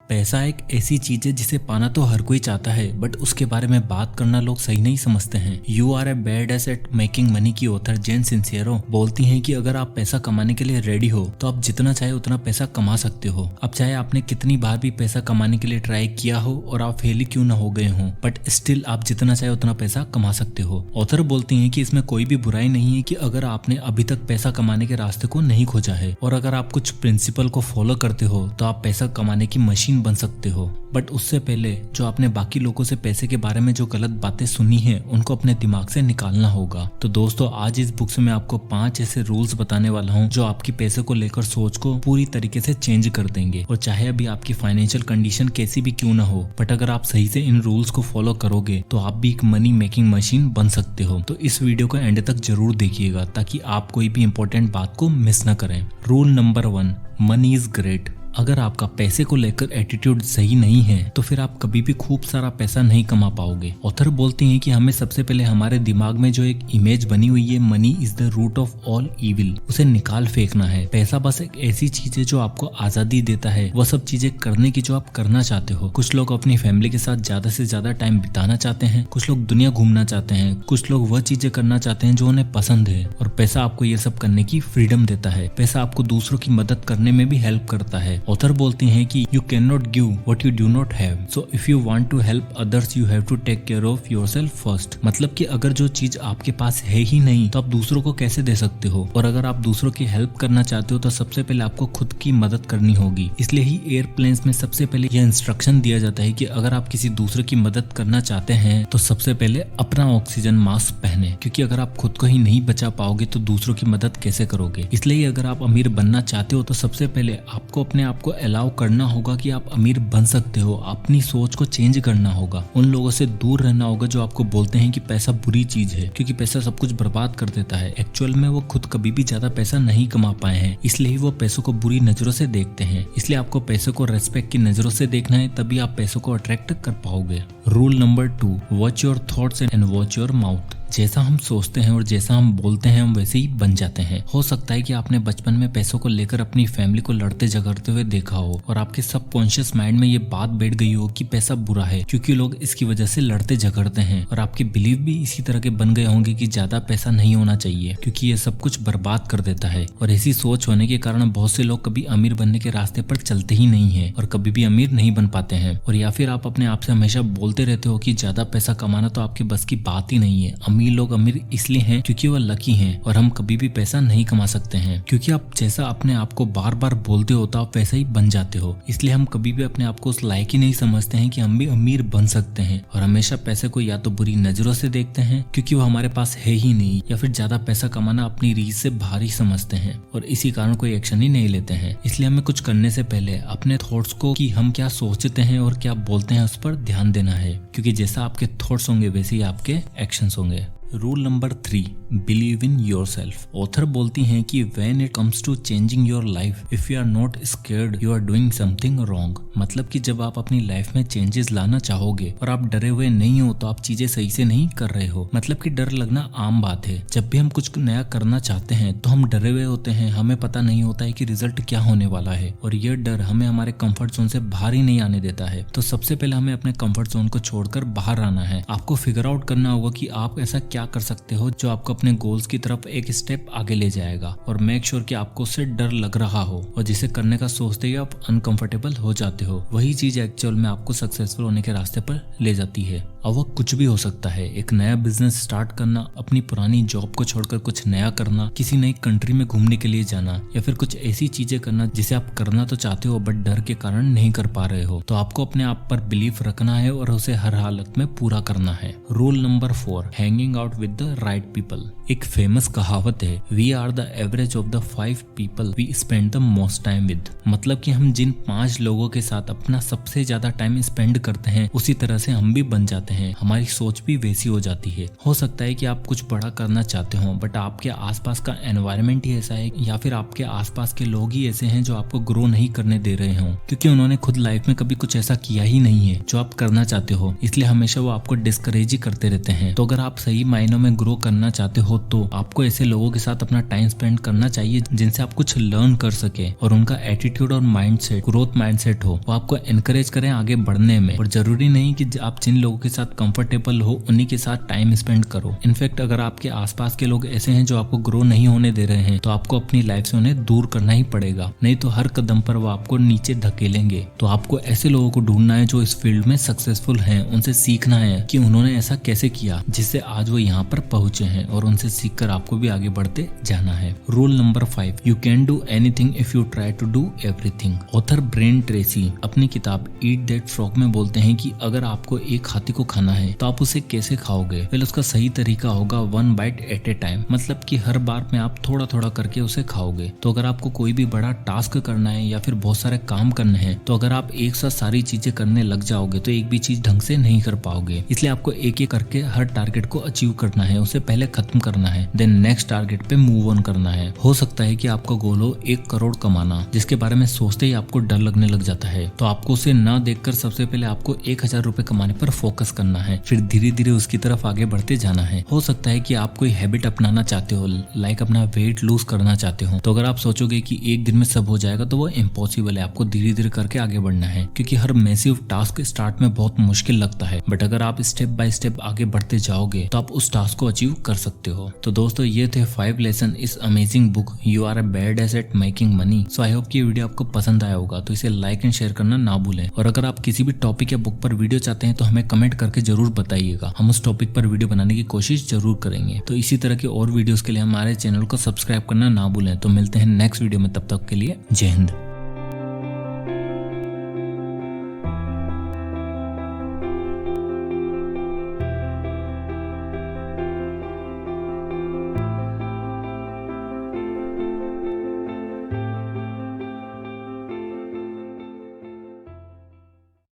पैसा एक ऐसी चीज है जिसे पाना तो हर कोई चाहता है, बट उसके बारे में बात करना लोग सही नहीं समझते हैं। You are a bad at making money की ऑथर जेन सिंसियरो बोलती हैं कि अगर आप पैसा कमाने के लिए रेडी हो तो आप जितना चाहे उतना पैसा कमा सकते हो। अब चाहे आपने कितनी बार भी पैसा कमाने के लिए ट्राई किया हो और आप फेल ही क्यों ना हो गए हो, बट स्टिल आप जितना चाहे उतना पैसा कमा सकते हो। ऑथर बोलती हैं कि इसमें कोई भी बुराई नहीं है कि अगर आपने अभी तक पैसा कमाने के रास्ते को नहीं खोजा है और अगर आप कुछ प्रिंसिपल को फॉलो करते हो तो आप पैसा कमाने की मशीन बन सकते हो। बट उससे पहले जो आपने बाकी लोगों से पैसे के बारे में जो गलत बातें सुनी है उनको अपने दिमाग से निकालना होगा। तो दोस्तों, आज इस बुक से मैं आपको 5 ऐसे रूल्स बताने वाला हूँ जो आपकी पैसे को लेकर सोच को पूरी तरीके से चेंज कर देंगे। और चाहे अभी आपकी फाइनेंशियल कंडीशन कैसी भी क्यों ना हो, बट अगर आप सही से इन रूल्स को फॉलो करोगे तो आप भी एक मनी मेकिंग मशीन बन सकते हो। तो इस वीडियो को एंड तक जरूर देखिएगा ताकि आप कोई भी इंपॉर्टेंट बात को मिस न करें। Rule number 1, money is great. अगर आपका पैसे को लेकर एटीट्यूड सही नहीं है तो फिर आप कभी भी खूब सारा पैसा नहीं कमा पाओगे। ऑथर बोलती हैं कि हमें सबसे पहले हमारे दिमाग में जो एक इमेज बनी हुई है money is the root of all evil, उसे निकाल फेंकना है। पैसा बस एक ऐसी चीज है जो आपको आजादी देता है वो सब चीजें करने की जो आप करना चाहते हो। कुछ लोग अपनी फैमिली के साथ ज्यादा से ज्यादा टाइम बिताना चाहते हैं, कुछ लोग दुनिया घूमना चाहते हैं, कुछ लोग वह चीजें करना चाहते हैं जो उन्हें पसंद है। और पैसा आपको ये सब करने की फ्रीडम देता है। पैसा आपको दूसरों की मदद करने में भी हेल्प करता है। ऑथर बोलती हैं कि you can not give what you do not have, so if you want to help others you have to take care of yourself first. मतलब कि अगर जो चीज आपके पास है ही नहीं तो आप दूसरों को कैसे दे सकते हो, और अगर आप दूसरों की हेल्प करना चाहते हो तो सबसे पहले आपको खुद की मदद करनी होगी। इसलिए ही एयरप्लेन्स में सबसे पहले यह इंस्ट्रक्शन दिया जाता है कि अगर आप किसी दूसरे की मदद करना चाहते हैं तो सबसे पहले अपना ऑक्सीजन मास्क पहने, क्योंकि अगर आप खुद को ही नहीं बचा पाओगे तो दूसरों की मदद कैसे करोगे। इसलिए अगर आप अमीर बनना चाहते हो तो सबसे पहले आपको अपने आप को अलाउ करना होगा कि आप अमीर बन सकते हो। अपनी सोच को चेंज करना होगा। उन लोगों से दूर रहना होगा जो आपको बोलते हैं कि पैसा बुरी चीज है, क्योंकि पैसा सब कुछ बर्बाद कर देता है। एक्चुअल में वो खुद कभी भी ज्यादा पैसा नहीं कमा पाए हैं, इसलिए ही वो पैसों को बुरी नजरों से देखते हैं। इसलिए आपको पैसों को रेस्पेक्ट की नजरों से देखना है, तभी आप पैसों को अट्रैक्ट कर पाओगे। Rule number 2, watch your thoughts and watch your mouth. जैसा हम सोचते हैं और जैसा हम बोलते हैं हम वैसे ही बन जाते हैं। हो सकता है कि आपने बचपन में पैसों को लेकर अपनी फैमिली को लड़ते झगड़ते हुए देखा हो और आपके सबकॉन्शियस माइंड में ये बात बैठ गई हो कि पैसा बुरा है क्योंकि लोग इसकी वजह से लड़ते झगड़ते हैं, और आपके बिलीव भी इसी तरह के बन गए होंगे कि ज्यादा पैसा नहीं होना चाहिए क्योंकि ये सब कुछ बर्बाद कर देता है। और ऐसी सोच होने के कारण बहुत से लोग कभी अमीर बनने के रास्ते पर चलते ही नहीं है और कभी भी अमीर नहीं बन पाते हैं। और या फिर आप अपने आप से हमेशा बोलते रहते हो कि ज्यादा पैसा कमाना तो आपके बस की बात ही नहीं है। अमीर लोग अमीर इसलिए हैं क्योंकि वो लकी हैं और हम कभी भी पैसा नहीं कमा सकते हैं, क्योंकि आप जैसा अपने आप को बार बार बोलते हो तो आप वैसा ही बन जाते हो। इसलिए हम कभी भी अपने आप को उस लायक ही नहीं समझते हैं कि हम भी अमीर बन सकते हैं, और हमेशा पैसे को या तो बुरी नजरों से देखते हैं क्योंकि वो हमारे पास है ही नहीं, या फिर ज्यादा पैसा कमाना अपनी रीच से भारी समझते हैं और इसी कारण कोई एक्शन ही नहीं लेते हैं। इसलिए हमें कुछ करने से पहले अपने थॉट्स को कि हम क्या सोचते हैं और क्या बोलते हैं उस पर ध्यान देना है, क्योंकि जैसा आपके थॉट्स होंगे वैसे ही आपके एक्शंस होंगे। Rule number 3, believe in yourself. Author बोलती हैं कि when it comes to changing your life, if you are not scared you are doing something wrong. मतलब कि जब आप अपनी लाइफ में चेंजेस लाना चाहोगे और आप डरे हुए नहीं हो तो आप चीजें सही से नहीं कर रहे हो। मतलब कि डर लगना आम बात है। जब भी हम कुछ नया करना चाहते हैं तो हम डरे हुए होते हैं, हमें पता नहीं होता है कि रिजल्ट क्या होने वाला है, और यह डर हमें हमारे कंफर्ट जोन से बाहर ही नहीं आने देता है। तो सबसे पहले हमें अपने कंफर्ट जोन को छोड़कर बाहर आना है। आपको फिगर आउट करना होगा कि आप ऐसा क्या कर सकते हो जो आपको अपने गोल्स की तरफ एक स्टेप आगे ले जाएगा, और मेक श्योर कि आपको उससे डर लग रहा हो और जिसे करने का सोचते ही आप अनकंफर्टेबल हो जाते हो। वही चीज एक्चुअल में आपको सक्सेसफुल होने के रास्ते पर ले जाती है। अब वो कुछ भी हो सकता है, एक नया बिजनेस स्टार्ट करना, अपनी पुरानी जॉब को छोड़कर कुछ नया करना, किसी नई कंट्री में घूमने के लिए जाना, या फिर कुछ ऐसी चीजें करना जिसे आप करना तो चाहते हो बट डर के कारण नहीं कर पा रहे हो। तो आपको अपने आप पर बिलीफ रखना है और उसे हर हालत में पूरा करना है। Rule number 4, hanging out with the right people. एक फेमस कहावत है, we are the average of the 5 people we spend the most time with. मतलब कि हम जिन 5 लोगों के साथ अपना सबसे ज्यादा टाइम स्पेंड करते हैं उसी तरह से हम भी बन जाते जाते हैं, हमारी सोच भी वैसी हो जाती है। हो सकता है कि आप कुछ बड़ा करना चाहते हो बट आपके आसपास का एनवायरनमेंट ही ऐसा है या फिर आपके आसपास के लोग ही ऐसे हैं जो आपको ग्रो नहीं करने दे रहे हो, क्योंकि उन्होंने खुद लाइफ में कभी कुछ ऐसा किया ही नहीं है जो आप करना चाहते हो, इसलिए हमेशा वो आपको डिस्करेज ही करते रहते हैं। तो अगर आप सही मायनों में ग्रो करना चाहते हो तो आपको ऐसे लोगों के साथ अपना टाइम स्पेंड करना चाहिए जिनसे आप कुछ लर्न कर सके और उनका एटीट्यूड और माइंडसेट ग्रोथ माइंडसेट हो, वो आपको एनकरेज करें आगे बढ़ने में। और जरूरी नहीं कि आप जिन लोगों के साथ कंफर्टेबल हो उन्हीं के साथ टाइम स्पेंड करो। इनफैक्ट अगर आपके आसपास के लोग ऐसे हैं जो आपको ग्रो नहीं होने दे रहे हैं तो आपको अपनी लाइफ से उन्हें दूर करना ही पड़ेगा, नहीं तो हर कदम पर वो आपको नीचे धकेलेंगे। तो आपको ऐसे लोगों को ढूंढना है जो इस फील्ड में सक्सेसफुल हैं, उनसे सीखना है कि उन्होंने ऐसा कैसे किया जिससे आज वो यहाँ पर पहुंचे हैं और उनसे सीखकर आपको भी आगे बढ़ते जाना है। Rule number 5, you can do anything if you try to do everything. Author Brian Tracy अपनी किताब ईट दैट फ्रॉग में बोलते हैं कि अगर आपको एक हाथी को खाना है तो आप उसे कैसे खाओगे? वेल, उसका सही तरीका होगा 1 बाइट एट ए टाइम, मतलब कि हर बार में आप थोड़ा थोड़ा करके उसे खाओगे। तो अगर आपको कोई भी बड़ा टास्क करना है या फिर बहुत सारे काम करने हैं तो अगर आप एक साथ सारी चीजें करने लग जाओगे तो एक भी चीज ढंग से नहीं कर पाओगे। इसलिए आपको एक एक करके हर टारगेट को अचीव करना है, उसे पहले खत्म करना है, देन नेक्स्ट टारगेट पे मूव ऑन करना है। हो सकता है कि आपका गोल हो 1 करोड़ कमाना, जिसके बारे में सोचते ही आपको डर लगने लग जाता है, तो आपको उसे ना देखकर सबसे पहले आपको 1000 रुपए कमाने पर फोकस करना है, फिर धीरे धीरे उसकी तरफ आगे बढ़ते जाना है। हो सकता है कि आप कोई हैबिट अपनाना चाहते हो, लाइक अपना वेट लूज करना चाहते हो, तो अगर आप सोचोगे कि एक दिन में सब हो जाएगा तो वो इम्पॉसिबल है। आपको धीरे धीरे करके आगे बढ़ना है, क्योंकि हर मैसिव टास्क स्टार्ट में बहुत मुश्किल लगता है, बट अगर आप स्टेप बाय स्टेप आगे बढ़ते जाओगे तो आप उस टास्क को अचीव कर सकते हो। तो दोस्तों, ये थे 5 लेसन इस amazing book you are a bad at making money. So I hope कि ये वीडियो आपको पसंद आया होगा, तो इसे लाइक एंड शेयर करना ना भूलें। और अगर आप किसी भी टॉपिक या बुक पर वीडियो चाहते हैं तो हमें कमेंट करके जरूर बताइएगा, हम उस टॉपिक पर वीडियो बनाने की कोशिश जरूर करेंगे। तो इसी तरह के और वीडियोस के लिए हमारे चैनल को सब्सक्राइब करना ना भूलें। तो मिलते हैं नेक्स्ट वीडियो में, तब तक के लिए जय हिंद।